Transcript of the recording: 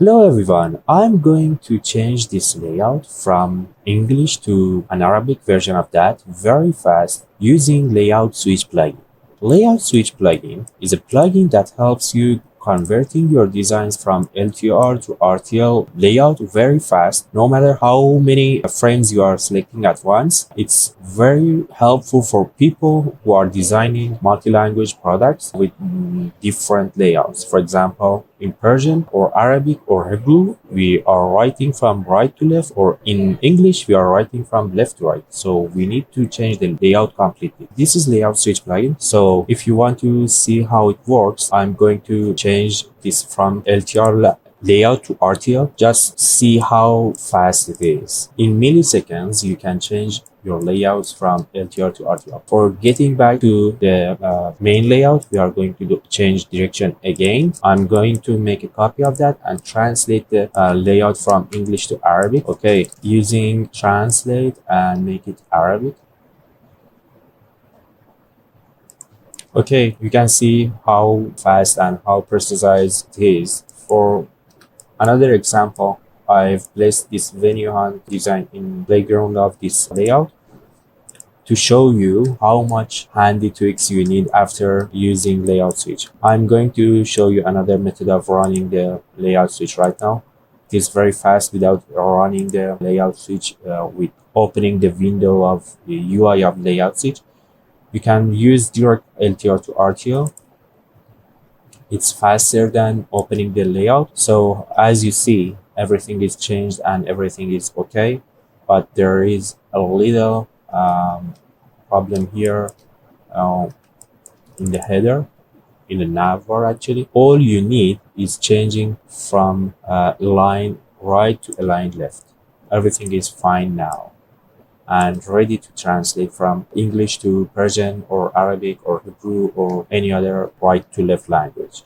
Hello everyone, I'm going to change this layout from English to an Arabic version of that very fast using Layout Switch plugin. Layout Switch plugin is a plugin that helps you converting your designs from LTR to RTL layout very fast, no matter how many frames you are selecting at once. It's very helpful for people who are designing multi-language products with different layouts. For example, in Persian or Arabic or Hebrew, we are writing from right to left, or in English, we are writing from left to right. So we need to change the layout completely. This is Layout Switch plugin. So if you want to see how it works, I'm going to change this from LTR layout to RTL. Just see how fast it is. In milliseconds, you can change your layouts from LTR to RTL. For getting back to the main layout, we are going to change direction again. I'm going to make a copy of that and translate the layout from English to Arabic. Okay, using translate and make it Arabic. Okay, you can see how fast and how precise it is. For another example, I've placed this venue hunt design in playground of this layout to show you how much handy tweaks you need after using layout switch. I'm going to show you another method of running the layout switch right now. It is very fast without running the layout switch with opening the window of the UI of layout switch. You can use direct LTR to RTL. It's faster than opening the layout. So as you see, everything is changed and everything is okay, but there is a little problem here uh, in the header, in the navbar actually. All you need is changing from line right to a line left. Everything is fine now and ready to translate from English to Persian or Arabic or Hebrew or any other right to left language.